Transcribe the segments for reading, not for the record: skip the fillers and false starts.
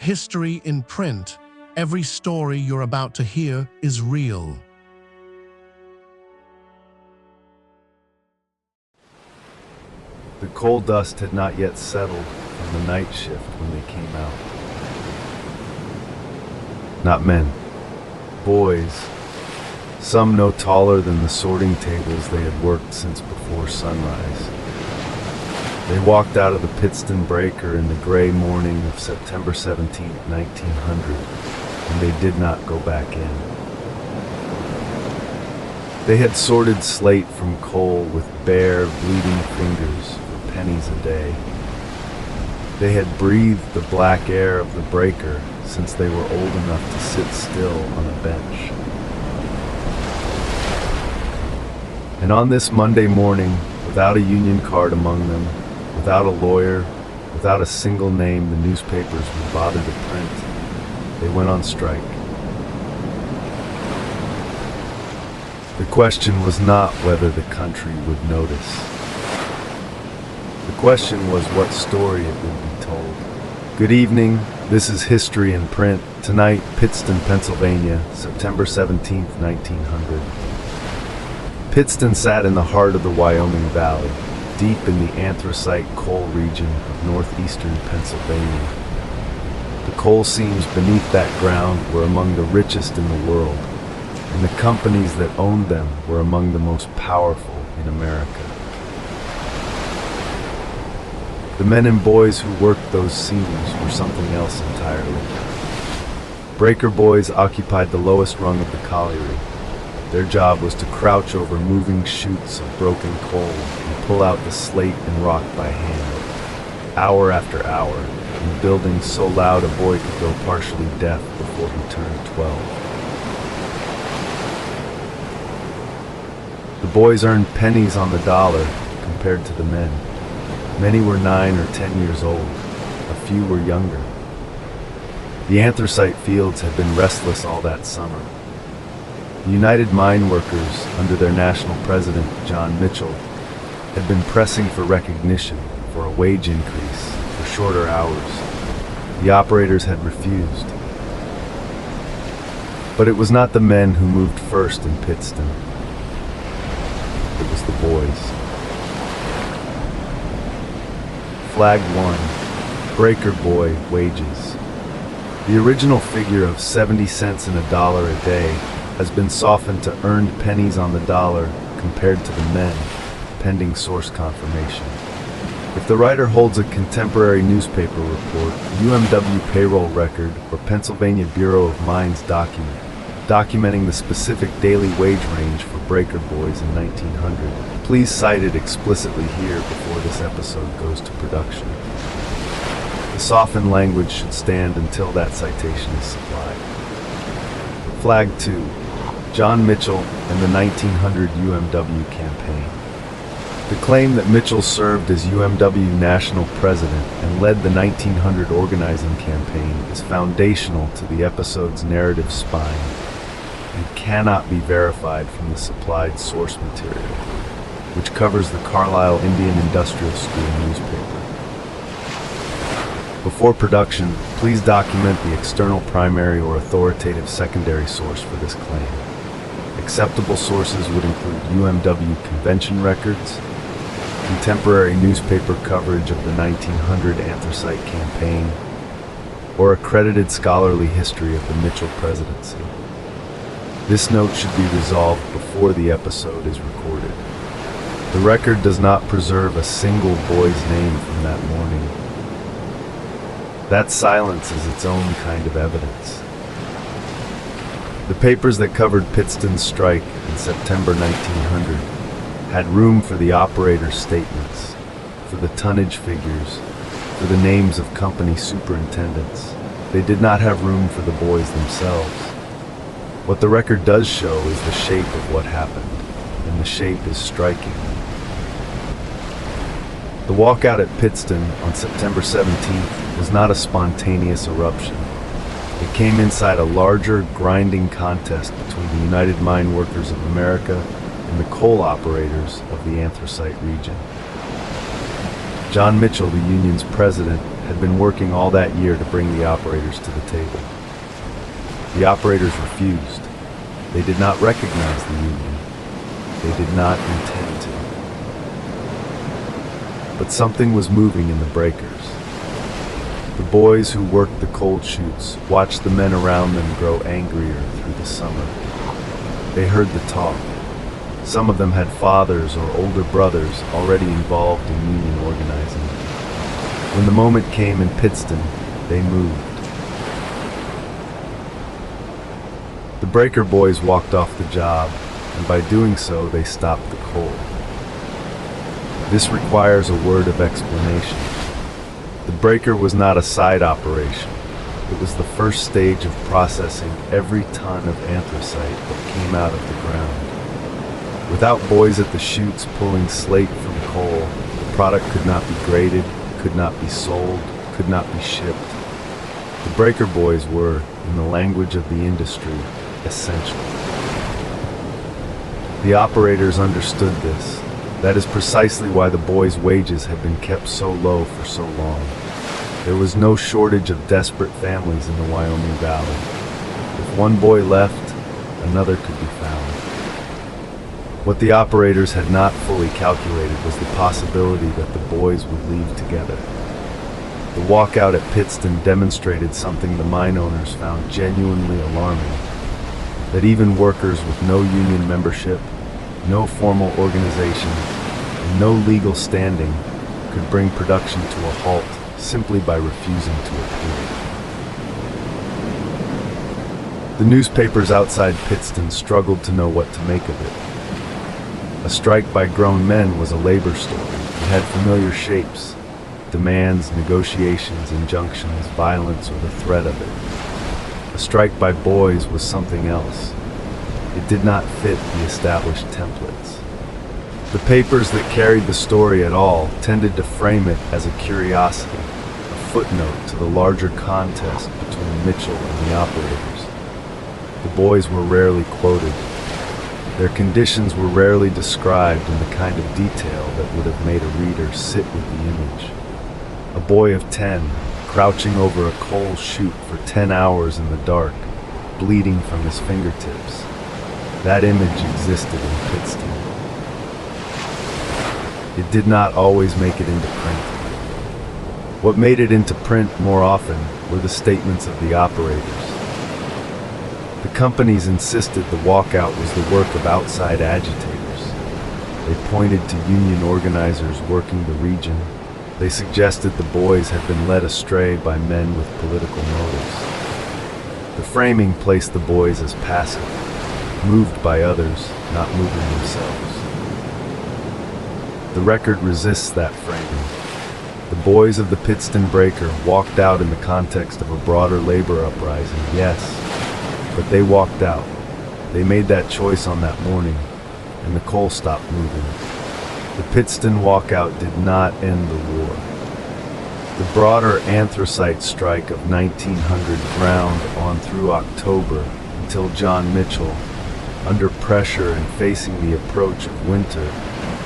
History in print. Every story you're about to hear is real. The coal dust had not yet settled from the night shift when they came out. Not men. Boys. Some no taller than the sorting tables they had worked since before sunrise. They walked out of the Pittston breaker in the gray morning of September 17, 1900, and they did not go back in. They had sorted slate from coal with bare, bleeding fingers for pennies a day. They had breathed the black air of the breaker since they were old enough to sit still on a bench. And on this Monday morning, without a union card among them, without a lawyer, without a single name the newspapers would bother to print, they went on strike. The question was not whether the country would notice. The question was what story it would be told. Good evening, this is History in Print. Tonight, Pittston, Pennsylvania, September 17, 1900. Pittston sat in the heart of the Wyoming Valley, deep in the anthracite coal region of northeastern Pennsylvania. The coal seams beneath that ground were among the richest in the world, and the companies that owned them were among the most powerful in America. The men and boys who worked those seams were something else entirely. Breaker boys occupied the lowest rung of the colliery. Their job was to crouch over moving chutes of broken coal and pull out the slate and rock by hand, hour after hour, in buildings so loud a boy could go partially deaf before he turned 12. The boys earned pennies on the dollar compared to the men. Many were 9 or 10 years old, a few were younger. The anthracite fields had been restless all that summer. The United Mine Workers, under their national president, John Mitchell, had been pressing for recognition, for a wage increase, for shorter hours. The operators had refused. But it was not the men who moved first in Pittston. It was the boys. Flag 1, Breaker Boy Wages. The original figure of 70 cents and $1 a day has been softened to earned pennies on the dollar compared to the men, pending source confirmation. If the writer holds a contemporary newspaper report, UMW payroll record, or Pennsylvania Bureau of Mines document, documenting the specific daily wage range for breaker boys in 1900, please cite it explicitly here before this episode goes to production. The softened language should stand until that citation is supplied. Flag 2. John Mitchell and the 1900 UMW campaign. The claim that Mitchell served as UMW national president and led the 1900 organizing campaign is foundational to the episode's narrative spine and cannot be verified from the supplied source material, which covers the Carlisle Indian Industrial School newspaper. Before production, please document the external primary or authoritative secondary source for this claim. Acceptable sources would include UMW convention records, contemporary newspaper coverage of the 1900 anthracite campaign, or accredited scholarly history of the Mitchell presidency. This note should be resolved before the episode is recorded. The record does not preserve a single boy's name from that morning. That silence is its own kind of evidence. The papers that covered Pittston's strike in September 1900 had room for the operators' statements, for the tonnage figures, for the names of company superintendents. They did not have room for the boys themselves. What the record does show is the shape of what happened, and the shape is striking. The walkout at Pittston on September 17th was not a spontaneous eruption. It came inside a larger, grinding contest between the United Mine Workers of America and the coal operators of the anthracite region. John Mitchell, the union's president, had been working all that year to bring the operators to the table. The operators refused. They did not recognize the union. They did not intend to. But something was moving in the breakers. The boys who worked the cold chutes watched the men around them grow angrier through the summer. They heard the talk. Some of them had fathers or older brothers already involved in union organizing. When the moment came in Pittston, they moved. The breaker boys walked off the job, and by doing so, they stopped the coal. This requires a word of explanation. The breaker was not a side operation. It was the first stage of processing every ton of anthracite that came out of the ground. Without boys at the chutes pulling slate from coal, the product could not be graded, could not be sold, could not be shipped. The breaker boys were, in the language of the industry, essential. The operators understood this. That is precisely why the boys' wages had been kept so low for so long. There was no shortage of desperate families in the Wyoming Valley. If one boy left, another could be found. What the operators had not fully calculated was the possibility that the boys would leave together. The walkout at Pittston demonstrated something the mine owners found genuinely alarming, that even workers with no union membership, no formal organization, and no legal standing could bring production to a halt simply by refusing to appear. The newspapers outside Pittston struggled to know what to make of it. A strike by grown men was a labor story. It had familiar shapes: demands, negotiations, injunctions, violence, or the threat of it. A strike by boys was something else. It did not fit the established templates. The papers that carried the story at all tended to frame it as a curiosity, a footnote to the larger contest between Mitchell and the operators. The boys were rarely quoted. Their conditions were rarely described in the kind of detail that would have made a reader sit with the image. A boy of 10, crouching over a coal chute for 10 hours in the dark, bleeding from his fingertips. That image existed in Pittston. It did not always make it into print. What made it into print more often were the statements of the operators. The companies insisted the walkout was the work of outside agitators. They pointed to union organizers working the region. They suggested the boys had been led astray by men with political motives. The framing placed the boys as passive, moved by others, not moving themselves. The record resists that framing. The boys of the Pittston Breaker walked out in the context of a broader labor uprising, yes, but they walked out. They made that choice on that morning, and the coal stopped moving. The Pittston walkout did not end the war. The broader anthracite strike of 1900 ground on through October until John Mitchell, under pressure and facing the approach of winter,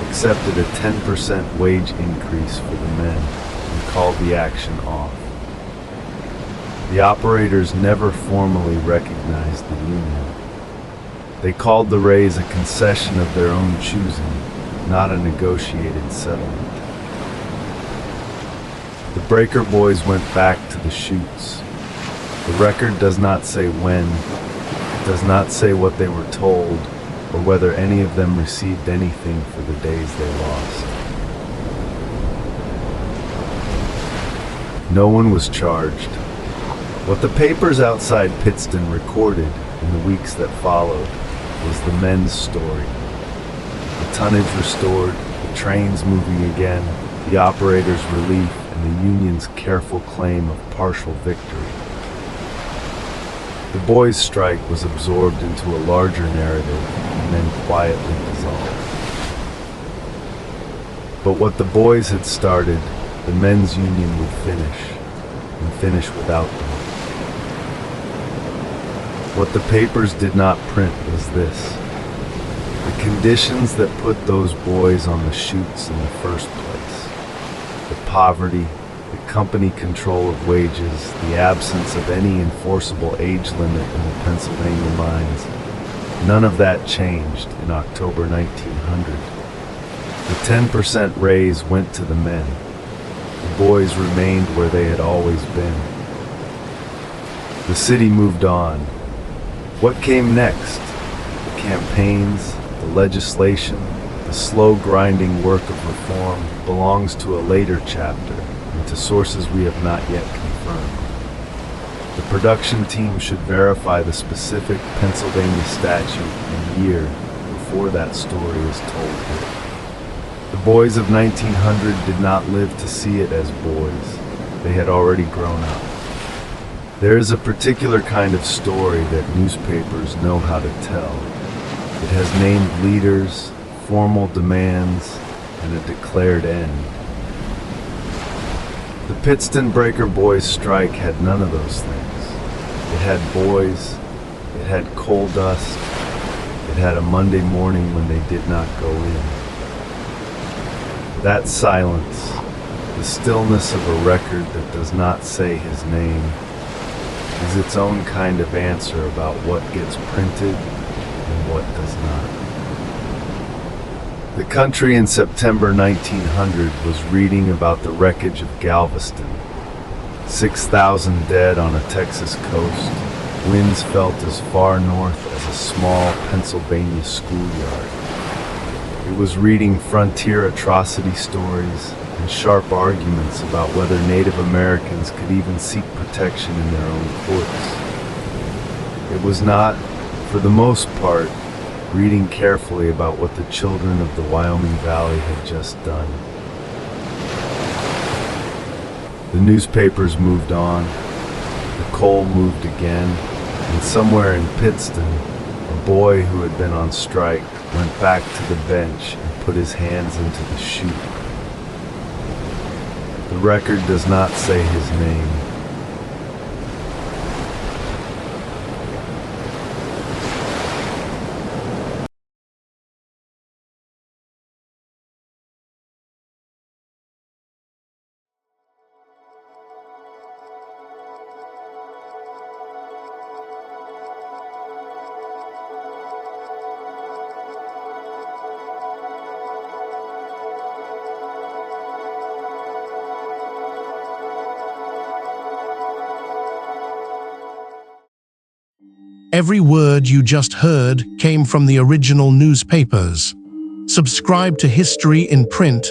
accepted a 10% wage increase for the men and called the action off. The operators never formally recognized the union. They called the raise a concession of their own choosing, not a negotiated settlement. The breaker boys went back to the chutes. The record does not say when, it does not say what they were told, or whether any of them received anything for the days they lost. No one was charged. What the papers outside Pittston recorded in the weeks that followed was the men's story. The tonnage restored, the trains moving again, the operators' relief, and the union's careful claim of partial victory. The boys' strike was absorbed into a larger narrative and then quietly dissolved. But what the boys had started, the men's union would finish, and finish without them. What the papers did not print was this: the conditions that put those boys on the chutes in the first place. The poverty, the company control of wages, the absence of any enforceable age limit in the Pennsylvania mines. None of that changed in October 1900. The 10% raise went to the men. The boys remained where they had always been. The city moved on. What came next? The campaigns, the legislation, the slow grinding work of reform belongs to a later chapter and to sources we have not yet confirmed. The production team should verify the specific Pennsylvania statute and year before that story is told here. The boys of 1900 did not live to see it as boys. They had already grown up. There is a particular kind of story that newspapers know how to tell. It has named leaders, formal demands, and a declared end. The Pittston Breaker Boys strike had none of those things. It had boys, it had coal dust, it had a Monday morning when they did not go in. That silence, the stillness of a record that does not say his name, is its own kind of answer about what gets printed and what does not. The country in September 1900 was reading about the wreckage of Galveston. 6,000 dead on a Texas coast, winds felt as far north as a small Pennsylvania schoolyard. It was reading frontier atrocity stories and sharp arguments about whether Native Americans could even seek protection in their own courts. It was not, for the most part, reading carefully about what the children of the Wyoming Valley had just done. The newspapers moved on, the coal moved again, and somewhere in Pittston, a boy who had been on strike went back to the bench and put his hands into the chute. The record does not say his name. Every word you just heard came from the original newspapers. Subscribe to History in Print,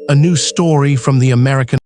a new story from the American